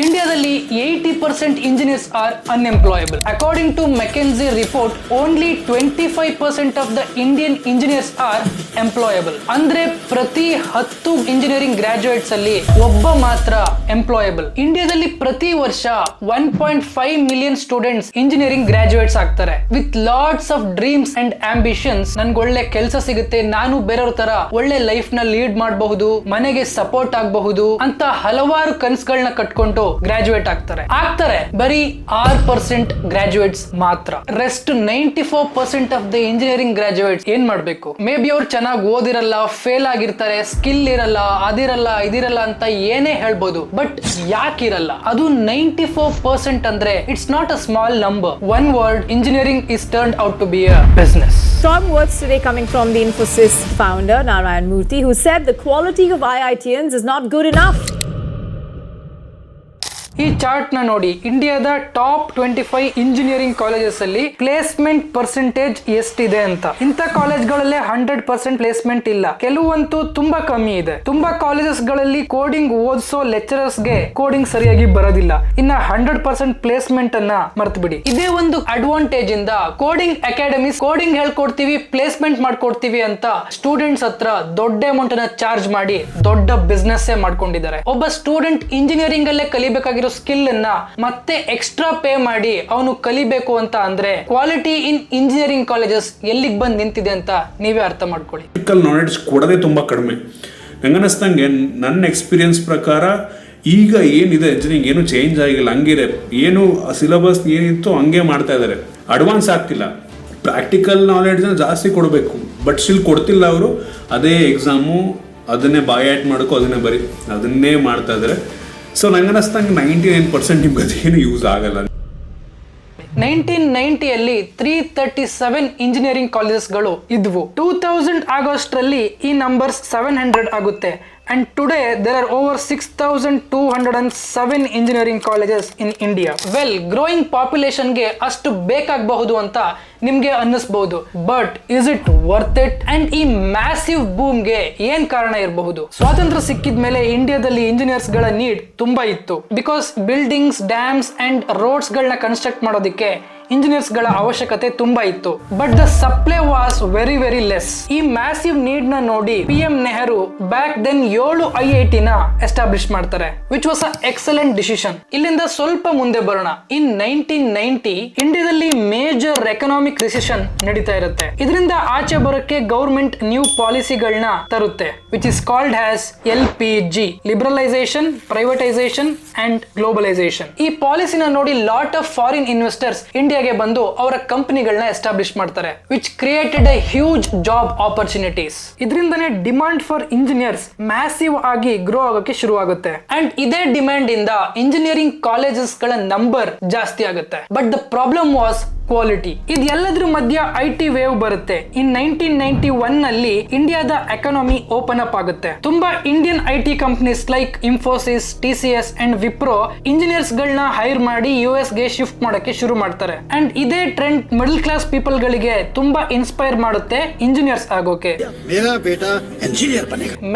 ಇಂಡಿಯಾದಲ್ಲಿ 80% engineers are unemployable. According to McKinsey report, only 25% of the Indian engineers are employable. ಅಂದ್ರೆ ಪ್ರತಿ 10 engineering graduates ಅಲ್ಲಿ ಒಬ್ಬ ಮಾತ್ರ ಎಂಪ್ಲಾಯಬಲ್. ಇಂಡಿಯಾದಲ್ಲಿ ಪ್ರತಿ ವರ್ಷ 1.5 ಮಿಲಿಯನ್ ಸ್ಟೂಡೆಂಟ್ಸ್ ಇಂಜಿನಿಯರಿಂಗ್ ಗ್ರಾಜುಯೇಟ್ಸ್ ಆಗ್ತಾರೆ with lots of dreams and ambitions. ನನ್ಗೆ ಒಳ್ಳೆ ಕೆಲಸ ಸಿಗುತ್ತೆ, ನಾನು ಬೇರೆಯವ್ರ ತರ ಒಳ್ಳೆ ಲೈಫ್ ನ ಲೀಡ್ ಮಾಡಬಹುದು, ಮನೆಗೆ ಸಪೋರ್ಟ್ ಆಗಬಹುದು ಅಂತ ಹಲವಾರು ಕನಸುಗಳನ್ನ ಕಟ್ಕೊಂಡು ಗ್ರಾಜುಯೇಟ್ ಆಗ್ತಾರೆ. ಬರೀ 6% ಗ್ರಾಜುಯೇಟ್ಸ್ ಮಾತ್ರ. Rest 94% of the engineering graduates ಏನ್ ಮಾಡ್ಬೇಕು? ಮೇ ಬಿ ಅವ್ರು ಚೆನ್ನಾಗಿ ಓದಿರಲ್ಲ, ಫೇಲ್ ಆಗಿರ್ತಾರೆ, ಸ್ಕಿಲ್ ಇರಲ್ಲ, ಅದಿರಲ್ಲ ಇದಿರಲ್ಲ ಅಂತ ಏನೇ ಹೇಳ್ಬೋದು. ಬಟ್ ಯಾಕಿರಲ್ಲ? ಅದು 94% ಅಂದ್ರೆ it's not a small number. One word, engineering is turned out to be a business. Strong words today coming from the Infosys founder Narayan Murthy, who said the quality of IITians is not good enough. ಈ chart ನ ನೋಡಿ, ಇಂಡಿಯಾದ top 25 engineering colleges ಅಲ್ಲಿ placement percentage ಎಷ್ಟಿದೆ ಅಂತ. ಇಂಥ ಕಾಲೇಜ್ಗಳಲ್ಲೇ 100% placement ಇಲ್ಲ, ಕೆಲವಂತೂ ತುಂಬಾ ಕಮ್ಮಿ ಇದೆ. ತುಂಬಾ ಕಾಲೇಜಸ್ ಗಳಲ್ಲಿ ಕೋಡಿಂಗ್ ಓದಿಸೋ ಲೆಕ್ಚರರ್ಸ್ ಗೆ ಕೋಡಿಂಗ್ ಸರಿಯಾಗಿ ಬರೋದಿಲ್ಲ. ಇನ್ನ 100% ಪ್ಲೇಸ್ಮೆಂಟ್ ಅನ್ನ ಮರ್ತು ಬಿಡಿ. ಇದೇ ಒಂದು ಅಡ್ವಾಂಟೇಜ್ ಇಂದ ಕೋಡಿಂಗ್ ಅಕಾಡೆಮೀಸ್ ಕೋಡಿಂಗ್ ಹೇಳ್ಕೊಡ್ತೀವಿ, ಪ್ಲೇಸ್ಮೆಂಟ್ ಮಾಡ್ಕೊಡ್ತೀವಿ ಅಂತ ಸ್ಟೂಡೆಂಟ್ಸ್ ಹತ್ರ ದೊಡ್ಡ ಅಮೌಂಟ್ ಅನ್ನ ಚಾರ್ಜ್ ಮಾಡಿ ದೊಡ್ಡ ಬಿಸ್ನೆಸ್ ಮಾಡ್ಕೊಂಡಿದ್ದಾರೆ. ಒಬ್ಬ ಸ್ಟೂಡೆಂಟ್ ಇಂಜಿನಿಯರಿಂಗ್ ಅಲ್ಲೇ ಕಲಿಬೇಕಾಗಿರೋ ಸ್ಕಿಲ್ ಅನ್ನ ಮತ್ತೆ ಎಕ್ಸ್ಟ್ರಾ ಪೇ ಮಾಡಿ ಅವನು ಕಲಿಬೇಕು ಅಂತ ಅಂದ್ರೆ ಕ್ವಾಲಿಟಿ ಇನ್ ಇಂಜಿನಿಯರಿಂಗ್ ಕಾಲೇಜಸ್ ಎಲ್ಲಿಗೆ ಬಂದು ನಿಂತಿದೆ ಅಂತ ನೀವೇ ಅರ್ಥ ಮಾಡ್ಕೊಳ್ಳಿ. ನಾಲೆಡ್ಜ್ ಕೊಡೋದೇ ತುಂಬಾ ಕಡಿಮೆ. ನಂಗನ್ನಿಸ್ದಂಗೆ ನನ್ನ ಎಕ್ಸ್ಪೀರಿಯನ್ಸ್ ಪ್ರಕಾರ ಈಗ ಏನಿದೆ ಇಂಜಿನಿಯರಿಂಗ್ ಏನು ಚೇಂಜ್ ಆಗಿಲ್ಲ, ಹಂಗಿದೆ. ಏನು ಸಿಲೆಬಸ್ ಏನಿತ್ತು ಹಂಗೆ ಮಾಡ್ತಾ ಇದ್ದಾರೆ, ಅಡ್ವಾನ್ಸ್ ಆಗ್ತಿಲ್ಲ. ಪ್ರಾಕ್ಟಿಕಲ್ ನಾಲೆಡ್ಜ್ನ ಜಾಸ್ತಿ ಕೊಡಬೇಕು, ಬಟ್ ಸ್ಟಿಲ್ ಕೊಡ್ತಿಲ್ಲ ಅವರು. ಅದೇ ಎಕ್ಸಾಮು, ಅದನ್ನೇ ಬಾಯಾಟ್ ಮಾಡ್ಕೋ, ಅದನ್ನೇ ಮಾಡ್ತಾ ಇದ್ದಾರೆ. ಸೊ ನಂಗನ್ನಿಸ್ದಂಗೆ 99% ನಿಮ್ಗೆ ಅದೇನು ಯೂಸ್ ಆಗಲ್ಲ. 1990 337 ಇಂಜಿನಿಯರಿಂಗ್ ಕಾಲೇಜಸ್ಗಳು ಇದ್ವು. 2000 ಆಗಸ್ಟ್ರಲ್ಲಿ ಈ ನಂಬರ್ಸ್ 700 ಆಗುತ್ತೆ. And today there are over 6,207 engineering colleges in India. Well, growing population ಗೆ ಅಷ್ಟು ಬೇಕಾಗಬಹುದು ಅಂತ ನಿಮ್ಗೆ ಅನ್ನಿಸಬಹುದು. But is it worth it? And ಈ ಮ್ಯಾಸಿವ್ ಬೂಮ್ ಗೆ ಏನ್ ಕಾರಣ ಇರಬಹುದು? ಸ್ವಾತಂತ್ರ್ಯ ಸಿಕ್ಕಿದ ಮೇಲೆ ಇಂಡಿಯಾದಲ್ಲಿ ಇಂಜಿನಿಯರ್ಸ್ ಗಳ ನೀಡ್ ತುಂಬಾ ಇತ್ತು. Because buildings, dams and roads ಗಳನ್ನ ಕನ್ಸ್ಟ್ರಕ್ಟ್ ಮಾಡೋದಕ್ಕೆ ಇಂಜಿನಿಯರ್ಸ್ ಗಳ ಅವಶ್ಯಕತೆ ತುಂಬಾ ಇತ್ತು. But the supply was very very less. ಈ ಮ್ಯಾಸಿವ್ ನೀಡ್ ನ ನೋಡಿ PM Nehru back then 7 IIT ನ ಎಸ್ಟಾಬ್ಲಿಷ್ ಮಾಡ್ತಾರೆ, which was a excellent decision. ಇಲ್ಲಿಂದ ಸ್ವಲ್ಪ ಮುಂದೆ ಬರೋಣ. ಇನ್ 1990 ಇಂಡಿಯಾದಲ್ಲಿ ಮೇಜರ್ ಎಕನಾಮಿಕ್ ರಿಸೆಷನ್ ನಡೀತಾ ಇರುತ್ತೆ. ಇದರಿಂದ ಆಚೆ ಬರೋಕೆ ಗವರ್ಮೆಂಟ್ ನ್ಯೂ ಪಾಲಿಸಿಗಳನ್ನ ತರುತ್ತೆ, which is called as LPG, liberalisation, privatisation and globalisation. ಈ ಪಾಲಿಸಿನ ನೋಡಿ ಲಾಟ್ ಆಫ್ ಫಾರಿನ್ ಇನ್ವೆಸ್ಟರ್ಸ್ ಇಂಡಿಯಾಗೆ ಬಂದು ಅವರ ಕಂಪನಿಗಳನ್ನ ಎಸ್ಟಾಬ್ಲಿಷ್ ಮಾಡ್ತಾರೆ, which created a huge job opportunities. ಇದರಿಂದನೇ ಡಿಮಾಂಡ್ ಫಾರ್ ಇಂಜಿನಿಯರ್ಸ್ ಮ್ಯಾಸಿವ್ ಆಗಿ ಗ್ರೋ ಆಗೋಕೆ ಶುರು ಆಗುತ್ತೆ. ಅಂಡ್ ಇದೇ ಡಿಮ್ಯಾಂಡ್ ಇಂದ ಇಂಜಿನಿಯರಿಂಗ್ ಕಾಲೇಜಸ್ ಗಳ ನಂಬರ್ ಜಾಸ್ತಿ ಆಗುತ್ತೆ. But the problem was quality. ಇದೆಲ್ಲದ್ರ ಮಧ್ಯ IT ವೇವ್ ಬರುತ್ತೆ. ಇನ್ 1991 ನಲ್ಲಿ ಇಂಡಿಯಾದ ಎಕಾನಮಿ ಓಪನ್ ಅಪ್ ಆಗುತ್ತೆ. ತುಂಬಾ Indian IT companies like Infosys, TCS and Wipro engineers ಗಳನ್ನ ಹೈರ್ ಮಾಡಿ US ಗೆ ಶಿಫ್ಟ್ ಮಾಡಕ್ಕೆ ಶುರು ಮಾಡ್ತಾರೆ. ಅಂಡ್ ಇದೇ ಟ್ರೆಂಡ್ ಮಿಡಲ್ ಕ್ಲಾಸ್ ಪೀಪಲ್ ಗಳಿಗೆ ತುಂಬಾ ಇನ್ಸ್ಪೈರ್ ಮಾಡುತ್ತೆ ಇಂಜಿನಿಯರ್ಸ್ ಆಗೋಕೆ.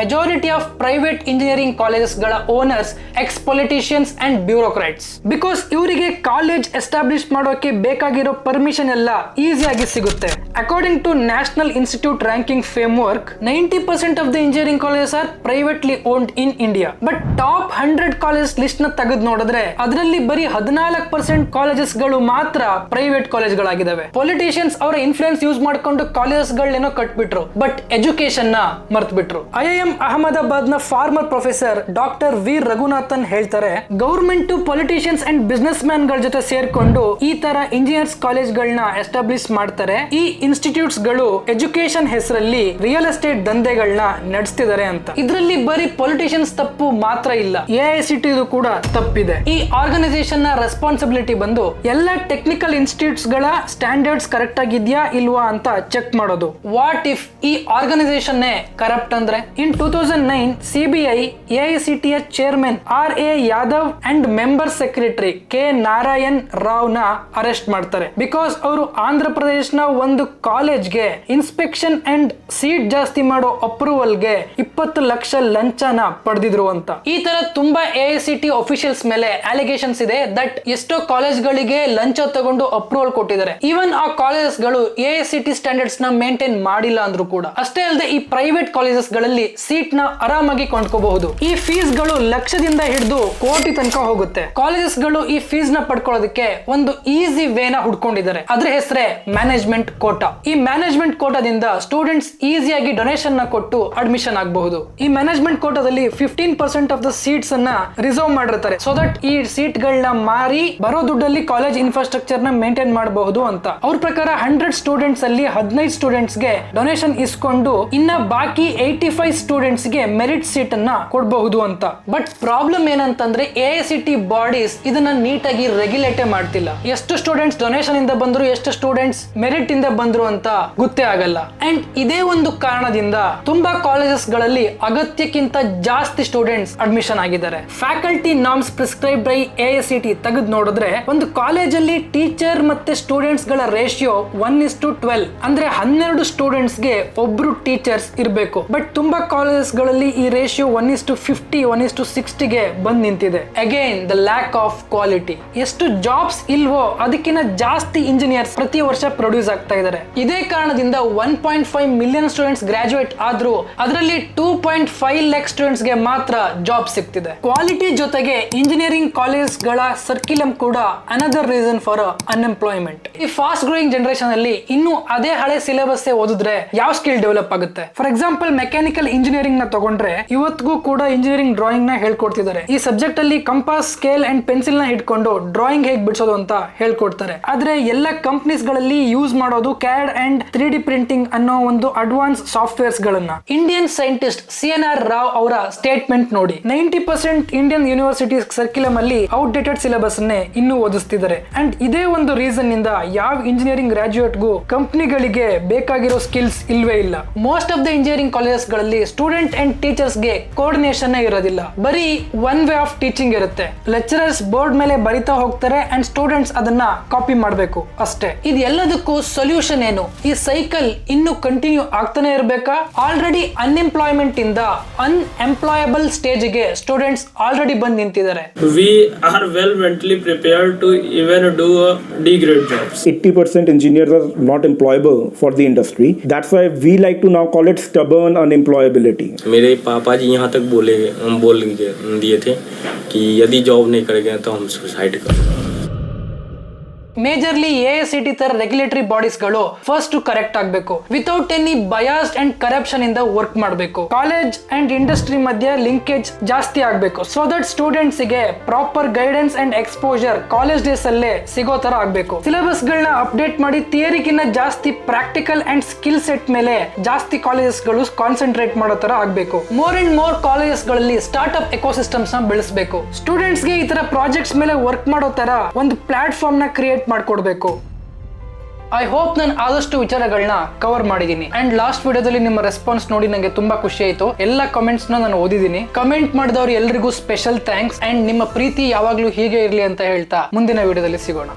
Majority of private engineering colleges ಗಳ owners ex politicians and bureaucrats. Because ಇವರಿಗೆ ಕಾಲೇಜ್ ಎಸ್ಟಾಬ್ಲಿಷ್ ಮಾಡೋಕೆ ಬೇಕಾಗಿರೋ ಪರ್ಮಿಷನ್ ಎಲ್ಲ ಈಸಿಯಾಗಿ ಸಿಗುತ್ತೆ. According to national institute ranking framework, 90% of the engineering colleges are privately owned in India. But top 100 colleges list ನ ತೆಗೆದು ನೋಡಿದ್ರೆ ಅದರಲ್ಲಿ ಬರೀ 14% ಕಾಲೇಜಸ್ ಗಳು ಮಾತ್ರ ಪ್ರೈವೇಟ್ ಕಾಲೇಜ್ಗಳಾಗಿದ್ದಾವೆ. ಪೊಲಿಟಿಷಿಯನ್ಸ್ ಅವರ ಇನ್ಫ್ಲೂಯೆನ್ಸ್ ಯೂಸ್ ಮಾಡ್ಕೊಂಡು ಕಾಲೇಜಸ್ ಗಳೇನೋ ಕಟ್ಬಿಟ್ರು, ಬಟ್ ಎಜುಕೇಶನ್ ನ ಮರ್ತ್ ಬಿಟ್ರು. IIM ಅಹಮದಾಬಾದ್ ನ farmer professor doctor V Raghunathan ಹೇಳ್ತಾರೆ, government politicians and business man ಗಳ ಜೊತೆ ಸೇರ್ಕೊಂಡು ಈ ತರ ಇಂಜಿನಿಯರ್ಸ್ ಕಾಲೇಜ್ ಗಳನ್ನ ಎಸ್ಟಾಬ್ಲಿಷ್ ಮಾಡ್ತಾರೆ. ಈ ಇನ್ಸ್ಟಿಟ್ಯೂಟ್ಸ್ ಗಳು ಎಜುಕೇಶನ್ ಹೆಸರಲ್ಲಿ ರಿಯಲ್ ಎಸ್ಟೇಟ್ ದಂಧೆಗಳನ್ನ ನಡೆಸ್ತಿದ್ದಾರೆ ಅಂತ. ಇದರಲ್ಲಿ ಬರೀ ಪೊಲಿಟಿಷಿಯನ್ಸ್ ತಪ್ಪು ಮಾತ್ರ ಇಲ್ಲ, AICT ಕೂಡ ತಪ್ಪಿದೆ. ಈ ಆರ್ಗನೈಸೇಷನ್ ನ ರೆಸ್ಪಾನ್ಸಿಬಿಲಿಟಿ ಬಂದು ಎಲ್ಲ ಟೆಕ್ನಿಕಲ್ ಇನ್ಸ್ಟಿಟ್ಯೂಟ್ಸ್ ಗಳ ಸ್ಟ್ಯಾಂಡರ್ಡ್ಸ್ ಕರೆಕ್ಟ್ ಆಗಿದ್ಯಾ ಇಲ್ವಾ ಅಂತ ಚೆಕ್ ಮಾಡೋದು. ವಾಟ್ ಇಫ್ ಈ ಆರ್ಗನೈಸೇಷನ್ ಕರಪ್ಟ್ ಅಂದ್ರೆ? ಇನ್ 2009 CBI AICT chairman RA Yadav and member secretary K Narayan Rao ನ ಅರೆಸ್ಟ್ ಮಾಡ್ತಾರೆ ಬಿಕಾಸ್ ಅವರು ಆಂಧ್ರ ಪ್ರದೇಶನ ಒಂದು ಕಾಲೇಜ್ಗೆ ಇನ್ಸ್ಪೆಕ್ಷನ್ ಅಂಡ್ ಸೀಟ್ ಜಾಸ್ತಿ ಮಾಡೋ ಅಪ್ರೂವಲ್ಗೆ 20 ಲಕ್ಷ ಲಂಚನ ಪಡೆದಿದ್ರು ಅಂತ. ಈ ತರ ತುಂಬಾ AICT ಅಫಿಷಿಯಲ್ಸ್ ಮೇಲೆ ಅಲಿಗೇಷನ್ಸ್ ಇದೆ ದಟ್ ಎಷ್ಟೋ ಕಾಲೇಜ್ಗಳಿಗೆ ಲಂಚ ತಗೊಂಡು ಅಪ್ರೂವಲ್ ಕೊಟ್ಟಿದ್ದಾರೆ. ಈವನ್ ಆ ಕಾಲೇಜಸ್ ಗಳು AICT ಸ್ಟ್ಯಾಂಡರ್ಡ್ಸ್ ನ ಮೇಂಟೈನ್ ಮಾಡಿಲ್ಲ ಅಂದ್ರೂ ಕೂಡ. ಅಷ್ಟೇ ಅಲ್ಲದೆ ಈ ಪ್ರೈವೇಟ್ ಕಾಲೇಜಸ್ ಗಳಲ್ಲಿ ಸೀಟ್ ನ ಆರಾಮಾಗಿ ಕೊಂಡ್ಕೋಬಹುದು. ಈ ಫೀಸ್ ಗಳು ಲಕ್ಷದಿಂದ ಹಿಡಿದು ಕೋಟಿ ತನಕ ಹೋಗುತ್ತೆ. ಕಾಲೇಜಸ್ ಗಳು ಈ ಫೀಸ್ ನ ಪಡ್ಕೊಳ್ಳೋದಕ್ಕೆ ಒಂದು ಈಸಿ ವೇನ ಹುಡ್ಕೊಂಡಿದ್ದಾರೆ. ಅದ್ರ ಹೆಸರೇ ಮ್ಯಾನೇಜ್ಮೆಂಟ್ ಕೋಟಾ. ಈ ಮ್ಯಾನೇಜ್ಮೆಂಟ್ ಕೋಟಾದಿಂದ ಸ್ಟೂಡೆಂಟ್ಸ್ ಈಸಿಯಾಗಿ ಡೊನೇಷನ್ ನ ಕೊಟ್ಟು ಅಡ್ಮಿಷನ್ ಆಗಬಹುದು. ಈ ಮ್ಯಾನೇಜ್ಮೆಂಟ್ ಕೋಟಾದಲ್ಲಿ 15% ಆಫ್ ದ ಸೀಟ್ಸ್ ಅನ್ನ ರಿಸರ್ವ್ ಮಾಡಿರ್ತಾರೆ ಸೊ ದಟ್ ಈ ಸೀಟ್ ಗಳನ್ನ ಮಾರಿ ಬರೋ ದುಡ್ಡಲ್ಲಿ ಕಾಲೇಜ್ ಇನ್ಫ್ರಾಸ್ಟ್ರಕ್ಚರ್ ನ ಮೇಂಟೈನ್ ಮಾಡಬಹುದು ಅಂತ. ಅವ್ರ ಪ್ರಕಾರ 100 ಸ್ಟೂಡೆಂಟ್ಸ್ ಅಲ್ಲಿ 15 ಸ್ಟೂಡೆಂಟ್ಸ್ ಗೆ ಡೊನೇಷನ್ ಇಸ್ಕೊಂಡು ಇನ್ನ ಬಾಕಿ 85 ಸ್ಟೂಡೆಂಟ್ಸ್ ಗೆ ಮೆರಿಟ್ ಸೀಟ್ ಅನ್ನ ಕೊಡಬಹುದು ಅಂತ. ಬಟ್ ಪ್ರಾಬ್ಲಮ್ ಏನಂತಂದ್ರೆ AICT ಬಾಡೀಸ್ ಇದನ್ನ ನೀಟಾಗಿ ರೆಗ್ಯುಲೇಟ್ ಮಾಡ್ತಿಲ್ಲ. ಎಷ್ಟು ಸ್ಟೂಡೆಂಟ್ಸ್ ಡೊನೇಷನ್ ಇಂದ ಬಂದ್ರು, ಎಷ್ಟು ಸ್ಟೂಡೆಂಟ್ಸ್ ಮೆರಿಟ್ ಇಂದ ಬಂದ್ರು ಅಂತ ಗೊತ್ತೇ ಆಗಲ್ಲ. ಅಂಡ್ ಇದೇ ಒಂದು ಕಾರಣದಿಂದ ತುಂಬಾ ಕಾಲೇಜಸ್ ಗಳಲ್ಲಿ ಅಗತ್ಯಕ್ಕಿಂತ ಜಾಸ್ತಿ ಸ್ಟೂಡೆಂಟ್ಸ್ ಅಡ್ಮಿಷನ್ ಆಗಿದ್ದಾರೆ. Faculty norms prescribe by AICT ತೆಗೆದು ನೋಡಿದ್ರೆ ಒಂದು ಕಾಲೇಜಲ್ಲಿ ಟೀಚರ್ ಮತ್ತೆ ಸ್ಟೂಡೆಂಟ್ಸ್ ಗಳ ರೇಷಿಯೋ 1:12 ಅಂದ್ರೆ 12 ಸ್ಟೂಡೆಂಟ್ಸ್ ಗೆ ಒಬ್ರು ಟೀಚರ್ಸ್ ಇರಬೇಕು. ಬಟ್ ತುಂಬಾ ಕಾಲೇಜಸ್ ಗಳಲ್ಲಿ ಈ ರೇಷಿಯೋ 1:50 1:60 ಗೆ ಬಂದ್ ನಿಂತಿದೆ. Again the lack of quality. ಎಷ್ಟು ಜಾಬ್ಸ್ ಇಲ್ವೋ ಅದಕ್ಕಿಂತ ಜಾಸ್ತಿ ಇಂಜಿನಿಯರ್ಸ್ ಪ್ರತಿ ವರ್ಷ ಪ್ರೊಡ್ಯೂಸ್ ಆಗ್ತಾ ಇದ್ದಾರೆ. ಇದೇ ಕಾರಣದಿಂದ 1.5 ಮಿಲಿಯನ್ ಸ್ಟೂಡೆಂಟ್ಸ್ ಗ್ರಾಜುಯೇಟ್ ಆದ್ರೂ ಅದರಲ್ಲಿ 2.5 ಲ್ಯಾಕ್ ಸ್ಟೂಡೆಂಟ್ಸ್ ಗೆ ಮಾತ್ರ ಜಾಬ್ ಸಿಗ್ತಿದೆ. ಕ್ವಾಲಿಟಿ ಜೊತೆಗೆ ಇಂಜಿನಿಯರಿಂಗ್ ಕಾಲೇಜ್ ಗಳ ಸರ್ಕ್ಯುಲಮ್ ಕೂಡ ಅನದರ್ ರೀಸನ್ ಫಾರ್ ಅನ್ಎಂಪ್ಲಾಯ್ಮೆಂಟ್. ಈ ಫಾಸ್ಟ್ ಗ್ರೋಯಿಂಗ್ ಜನರೇಷನ್ ಅಲ್ಲಿ ಇನ್ನು ಅದೇ ಹಳೆ ಸಿಲೆಬಸ್ ಓದಿದ್ರೆ ಯಾವ ಸ್ಕಿಲ್ ಡೆವಲಪ್ ಆಗುತ್ತೆ? ಫಾರ್ ಎಕ್ಸಾಂಪಲ್ ಮೆಕ್ಯಾನಿಕಲ್ ಇಂಜಿನಿಯರಿಂಗ್ ನ ತಗೊಂಡ್ರೆ ಇವತ್ತಿಗೂ ಕೂಡ ಇಂಜಿನಿಯರಿಂಗ್ ಡ್ರಾಯಿಂಗ್ ನ ಹೇಳ್ಕೊಡ್ತಿದ್ದಾರೆ. ಈ ಸಬ್ಜೆಕ್ಟ್ ಅಲ್ಲಿ ಕಂಪಾಸ್, ಸ್ಕೇಲ್ ಅಂಡ್ ಪೆನ್ಸಿಲ್ ನ ಹಿಡ್ಕೊಂಡು ಡ್ರಾಯಿಂಗ್ ಹೇಗೆ ಬಿಡಿಸೋದು ಅಂತ ಹೇಳ್ಕೊಡ್ತಾರೆ. ಆದ್ರೆ ಎಲ್ಲ ಕಂಪನೀಸ್ ಗಳಲ್ಲಿ ಯೂಸ್ ಮಾಡೋದು CAD ಅಂಡ್ 3D ಪ್ರಿಂಟಿಂಗ್ ಅನ್ನೋ ಒಂದು ಅಡ್ವಾನ್ಸ್ ಸಾಫ್ಟ್ವೇರ್ಸ್ ಗಳನ್ನ. ಇಂಡಿಯನ್ ಸೈಂಟಿಸ್ಟ್ CNR ರಾವ್ ಅವರ ಸ್ಟೇಟ್ಮೆಂಟ್ ನೋಡಿ. 90% ಇಂಡಿಯನ್ ಯೂನಿವರ್ಸಿಟಿ ಸರ್ಕ್ಯುಲಮ್ ಅಲ್ಲಿ ಔಟ್ಡೇಟೆಡ್ ಸಿಲೆಬಸ್ ಅನ್ನೇ ಇನ್ನೂ ಓದಿಸ್ತಿದ್ದಾರೆ. ಅಂಡ್ ಇದೇ ಒಂದು ರೀಸನ್ ಇಂದ ಯಾವ ಇಂಜಿನಿಯರಿಂಗ್ ಗ್ರಾಜುಯೇಟ್ಗೂ ಕಂಪನಿಗಳಿಗೆ ಬೇಕಾಗಿರೋ ಸ್ಕಿಲ್ಸ್ ಇಲ್ವೇ ಇಲ್ಲ. Most of the engineering colleges ಗಳಲ್ಲಿ ಸ್ಟೂಡೆಂಟ್ ಅಂಡ್ ಟೀಚರ್ಸ್ ಗೆ ಕೋಆರ್ಡಿನೇಷನ್ ಇರೋದಿಲ್ಲ. ಬರೀ ಒನ್ ವೇ ಆಫ್ ಟೀಚಿಂಗ್ ಇರುತ್ತೆ. ಲೆಕ್ಚರರ್ಸ್ ಬೋರ್ಡ್ ಮೇಲೆ ಬರಿತಾ ಹೋಗ್ತಾರೆ ಅಂಡ್ ಸ್ಟೂಡೆಂಟ್ಸ್ ಅದನ್ನ ಕಾಪಿ ಮಾಡಬೇಕು ಅಷ್ಟೇ. ಇದೆಲ್ಲದಕ್ಕೂ ಸೊಲ್ಯೂಷನ್ ಏನು? ಈ ಸೈಕಲ್ ಇನ್ನು ಕಂಟಿನ್ಯೂ ಆಗ್ತಾನೆ ಇರಬೇಕಾ? ಆಲ್ರೆಡಿ ಅನ್ಎಂಪ್ಲಾಯ್ಮೆಂಟ್ ಇಂದ ಅನ್ಎಂಪ್ಲಾಯಬಲ್ ಸ್ಟೇಜ್ ಗೆ ಸ್ಟೂಡೆಂಟ್ಸ್ ಆಲ್ರೆಡಿ ಬಂದು ನಿಂತಿದ್ದಾರೆ. We are well mentally prepared to even do D-grade jobs. 80% engineers are not employable for the industry. That's why we like to now call it stubborn unemployability. मेरे पापा जी यहाँ तक बोल दिए थे कि यदि जॉब नहीं करेंगे तो हम सुसाइड करेंगे. ಮೇಜರ್ಲಿ AICT ತರ ರೆಗ್ಯುಲೇಟರಿ ಬಾಡೀಸ್ ಗಳು ಫಸ್ಟ್ ಕರೆಕ್ಟ್ ಆಗಬೇಕು. Without any biased and corruption ಇಂದ ವರ್ಕ್ ಮಾಡಬೇಕು. ಕಾಲೇಜ್ ಅಂಡ್ ಇಂಡಸ್ಟ್ರಿ ಮಧ್ಯೆ ಲಿಂಕೇಜ್ ಜಾಸ್ತಿ ಆಗಬೇಕು ಸೊ ದಟ್ ಸ್ಟೂಡೆಂಟ್ಸ್ ಗೆ proper guidance and exposure college days ಅಲ್ಲೇ ಸಿಗೋ ತರ ಆಗಬೇಕು. ಸಿಲೆಬಸ್ ಗಳನ್ನ ಅಪ್ಡೇಟ್ ಮಾಡಿ ಥಿಯರಿಗಿನ್ನ ಜಾಸ್ತಿ ಪ್ರಾಕ್ಟಿಕಲ್ ಅಂಡ್ ಸ್ಕಿಲ್ ಸೆಟ್ ಮೇಲೆ ಜಾಸ್ತಿ ಕಾಲೇಜಸ್ ಗಳು ಕಾನ್ಸಂಟ್ರೇಟ್ ಮಾಡೋ ತರ ಆಗಬೇಕು. ಮೋರ್ ಅಂಡ್ ಮೋರ್ ಕಾಲೇಜಸ್ ಗಳಲ್ಲಿ ಸ್ಟಾರ್ಟ್ ಅಪ್ ಎಕೋಸಿಸ್ಟಮ್ಸ್ ನ ಬೆಳೆಸಬೇಕು. ಸ್ಟೂಡೆಂಟ್ಸ್ ಗೆ ಈ ತರ ಪ್ರಾಜೆಕ್ಟ್ಸ್ ಮೇಲೆ ವರ್ಕ್ ಮಾಡೋ ತರ ಒಂದು ಪ್ಲಾಟ್ಫಾರ್ಮ್ ನ ಕ್ರಿಯೇಟ್ ಮಾಡ್ಕೊಡ್ಬೇಕು. ಐ ಹೋಪ್ ನಾನು ಆದಷ್ಟು ವಿಚಾರಗಳನ್ನ ಕವರ್ ಮಾಡಿದೀನಿ. ಅಂಡ್ ಲಾಸ್ಟ್ ವಿಡಿಯೋದಲ್ಲಿ ನಿಮ್ಮ ರೆಸ್ಪಾನ್ಸ್ ನೋಡಿ ನಂಗೆ ತುಂಬಾ ಖುಷಿ ಆಯ್ತು. ಎಲ್ಲ ಕಮೆಂಟ್ಸ್ ನಾನು ಓದಿದೀನಿ. ಕಮೆಂಟ್ ಮಾಡಿದವರು ಎಲ್ರಿಗೂ ಸ್ಪೆಷಲ್ ಥ್ಯಾಂಕ್ಸ್. ಅಂಡ್ ನಿಮ್ಮ ಪ್ರೀತಿ ಯಾವಾಗ್ಲೂ ಹೀಗೆ ಇರ್ಲಿ ಅಂತ ಹೇಳ್ತಾ ಮುಂದಿನ ವಿಡಿಯೋದಲ್ಲಿ ಸಿಗೋಣ.